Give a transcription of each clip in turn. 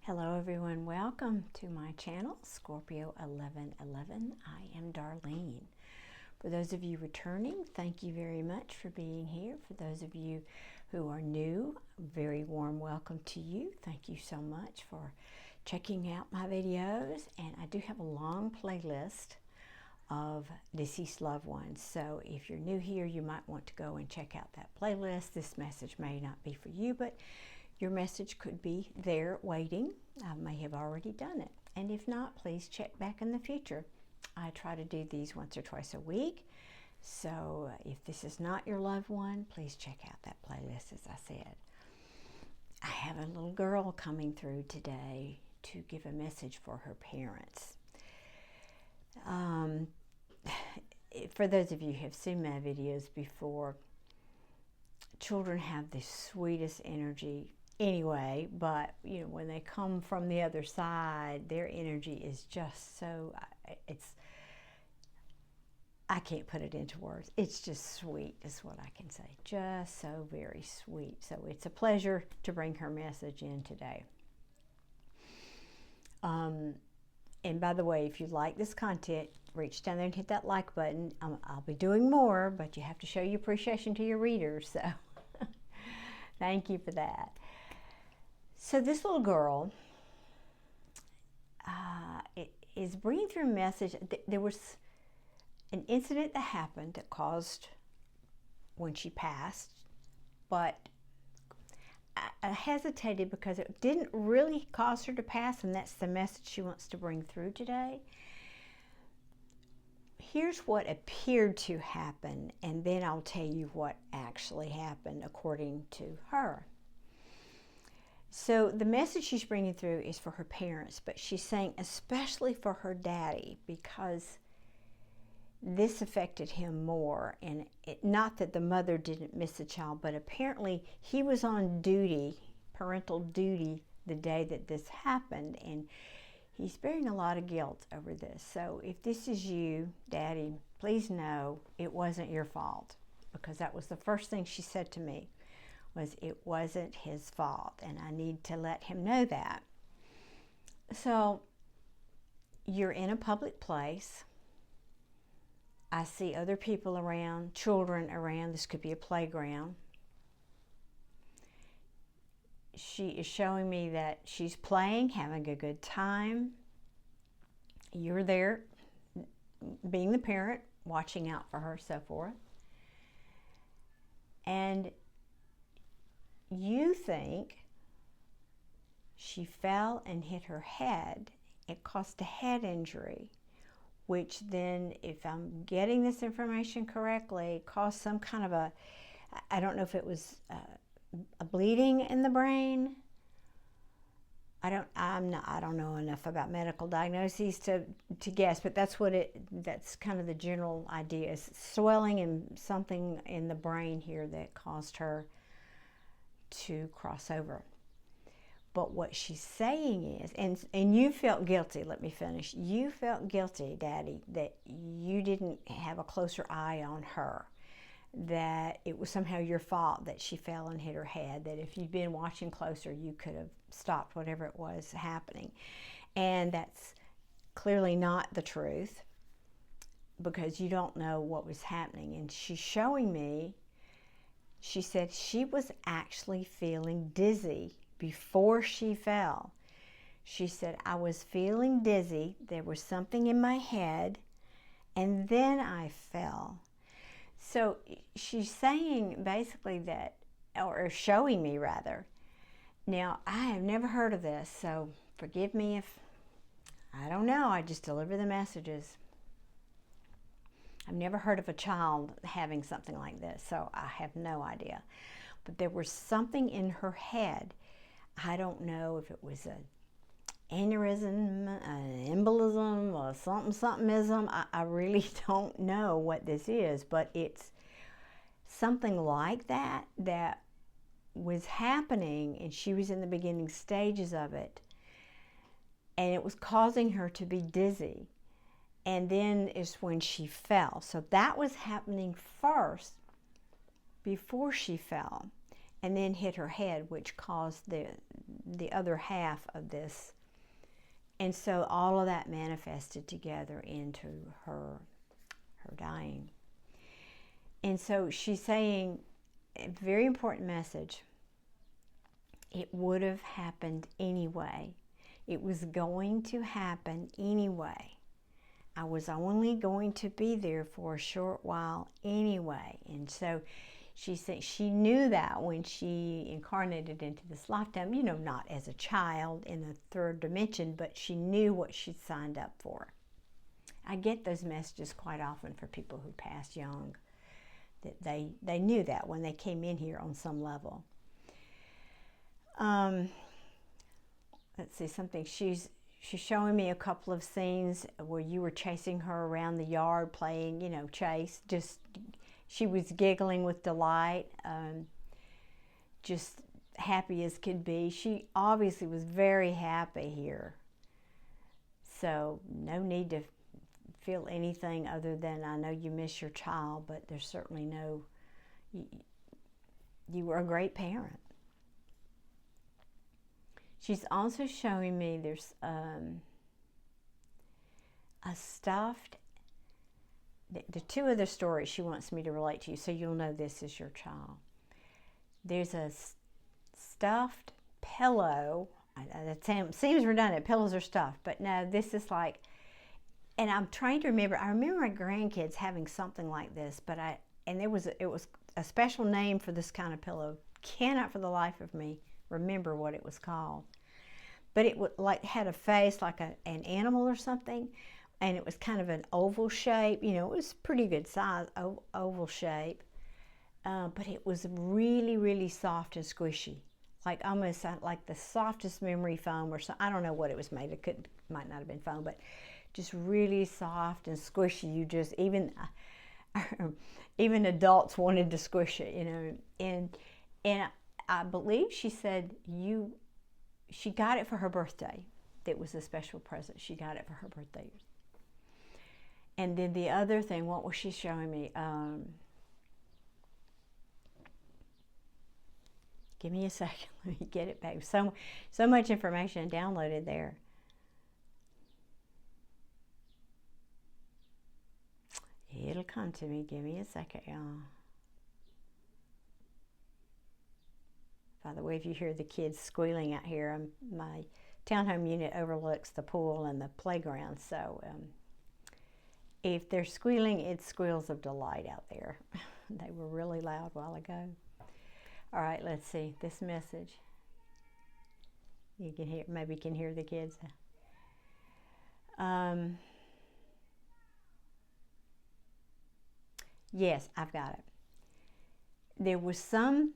Hello everyone, welcome to my channel, Scorpio 1111. I am Darlene. For those of you returning, thank you very much for being here. For those of you who are new, very warm welcome to you. Thank you so much for checking out my videos. And I do have a long playlist of deceased loved ones. So if you're new here, you might want to go and check out that playlist. This message may not be for you, but your message could be there waiting. I may have already done it. And if not, please check back in the future. I try to do these once or twice a week. So if this is not your loved one, please check out that playlist, as I said. I have a little girl coming through today to give a message for her parents. For those of you who have seen my videos before, children have the sweetest energy anyway, but you know, when they come from the other side, their energy is just so, I can't put it into words. It's just sweet is what I can say. Just so very sweet. So it's a pleasure to bring her message in today. And by the way, if you like this content, reach down there and hit that like button. I'll be doing more, but you have to show your appreciation to your readers. So thank you for that. So this little girl is bringing through a message. There was an incident that happened that caused when she passed, but I hesitated because it didn't really cause her to pass, and that's the message she wants to bring through today. Here's what appeared to happen, and then I'll tell you what actually happened according to her. So the message she's bringing through is for her parents, but she's saying especially for her daddy, because this affected him more. And not that the mother didn't miss the child, but apparently he was on duty, parental duty, the day that this happened, and he's bearing a lot of guilt over this. So if this is you, Daddy, please know it wasn't your fault, because that was the first thing she said to me, was it wasn't his fault, and I need to let him know that. So you're in a public place. I see other people around, children around. This could be a playground. She is showing me that she's playing, having a good time. You're there, being the parent, watching out for her, so forth. And you think she fell and hit her head. It caused a head injury, which then, if I'm getting this information correctly, caused some kind of I don't know if it was a bleeding in the brain. I don't know enough about medical diagnoses to guess, but that's kind of the general idea, is swelling and something in the brain here that caused her to cross over. But what she's saying is, and you felt guilty, let me finish. You felt guilty, Daddy, that you didn't have a closer eye on her, that it was somehow your fault that she fell and hit her head, that if you'd been watching closer, you could have stopped whatever it was happening. And that's clearly not the truth, because you don't know what was happening. And she's showing me, she said she was actually feeling dizzy before she fell. She said, I was feeling dizzy, there was something in my head, and then I fell. So she's saying basically that, or showing me rather. Now, I have never heard of this, so forgive me if, I don't know, I just deliver the messages. I've never heard of a child having something like this, so I have no idea. But there was something in her head. I don't know if it was an aneurysm, an embolism, or something-ism. I really don't know what this is, but it's something like that was happening, and she was in the beginning stages of it, and it was causing her to be dizzy. And then is when she fell. So that was happening first before she fell. and then hit her head, which caused the other half of this. And so all of that manifested together into her dying. And so she's saying a very important message. It would have happened anyway. It was going to happen anyway. I was only going to be there for a short while anyway. And so she said she knew that when she incarnated into this lifetime, you know, not as a child in the third dimension, but she knew what she'd signed up for. I get those messages quite often for people who pass young, that they knew that when they came in here on some level. Let's see, something. She's showing me a couple of scenes where you were chasing her around the yard, playing, you know, chase. Just, she was giggling with delight, just happy as could be. She obviously was very happy here. So no need to feel anything other than, I know you miss your child, but there's certainly no, you were a great parent. She's also showing me there's a stuffed, the two other stories she wants me to relate to you, so you'll know this is your child. There's a stuffed pillow. That seems redundant. Pillows are stuffed, but no, this is like, and I'm trying to remember. I remember my grandkids having something like this, but it was a special name for this kind of pillow. Cannot for the life of me remember what it was called, but it would like had a face like an animal or something, and it was kind of an oval shape. You know, it was pretty good size, oval shape, but it was really, really soft and squishy, like almost like the softest memory foam or something. I don't know what it was made of. Might not have been foam, but just really soft and squishy. You just even adults wanted to squish it, you know. And I believe she said she got it for her birthday. That was a special present. She got it for her birthday. And then the other thing, what was she showing me? Give me a second. Let me get it back. So much information downloaded there. It'll come to me. Give me a second, y'all. By the way, if you hear the kids squealing out here, my townhome unit overlooks the pool and the playground, so if they're squealing, it's squeals of delight out there. They were really loud a while ago. All right, let's see this message. You can hear, maybe you can hear the kids. Yes, I've got it. There was some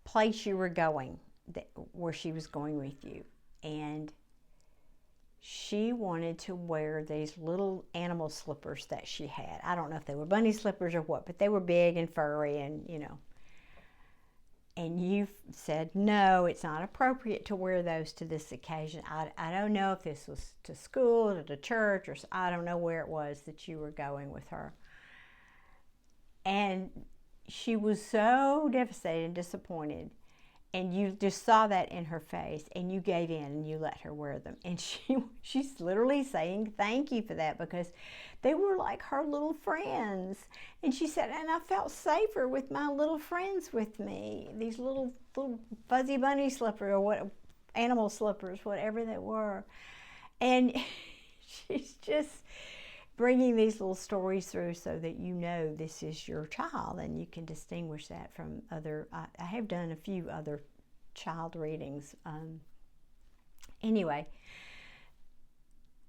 place you were going, where she was going with you, and she wanted to wear these little animal slippers that she had. I don't know if they were bunny slippers or what, but they were big and furry, and you know. And you said, no, it's not appropriate to wear those to this occasion. I don't know if this was to school or to church, or I don't know where it was that you were going with her. And she was so devastated and disappointed, and you just saw that in her face, and you gave in and you let her wear them. And she's literally saying thank you for that, because they were like her little friends. And she said, and I felt safer with my little friends with me, these little fuzzy bunny slippers, or what, animal slippers, whatever they were. And she's just bringing these little stories through so that you know this is your child, and you can distinguish that from other. I have done a few other child readings. Anyway,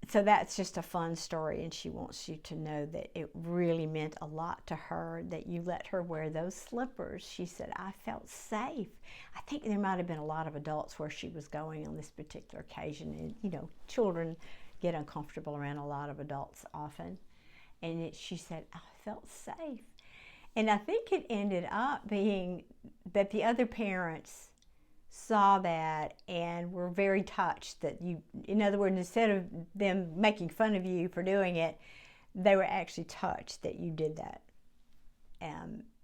so that's just a fun story, and she wants you to know that it really meant a lot to her that you let her wear those slippers. She said, I felt safe. I think there might have been a lot of adults where she was going on this particular occasion, and you know, children get uncomfortable around a lot of adults often. And she said, I felt safe. And I think it ended up being that the other parents saw that and were very touched that you, in other words, instead of them making fun of you for doing it, they were actually touched that you did that.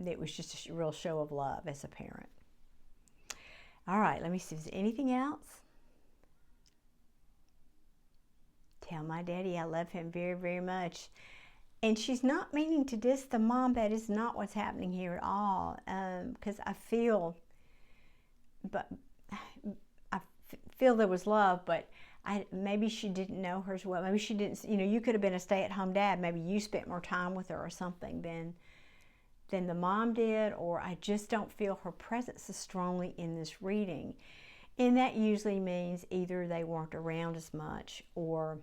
It was just a real show of love as a parent. All right, let me see if there's anything else. Tell my daddy I love him very, very much. And she's not meaning to diss the mom. That is not what's happening here at all. Because I feel there was love, but maybe she didn't know her as well. Maybe she didn't, you could have been a stay-at-home dad. Maybe you spent more time with her or something than the mom did, or I just don't feel her presence as strongly in this reading. And that usually means either they weren't around as much or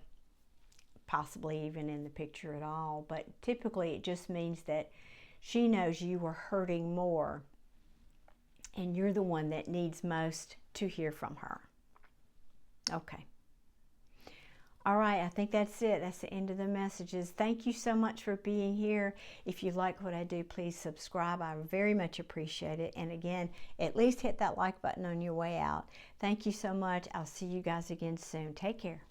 possibly even in the picture at all. But typically it just means that she knows you were hurting more and you're the one that needs most to hear from her. Okay. All right, I think that's it. That's the end of the messages. Thank you so much for being here. If you like what I do, please subscribe. I very much appreciate it. And again, at least hit that like button on your way out. Thank you so much. I'll see you guys again soon. Take care.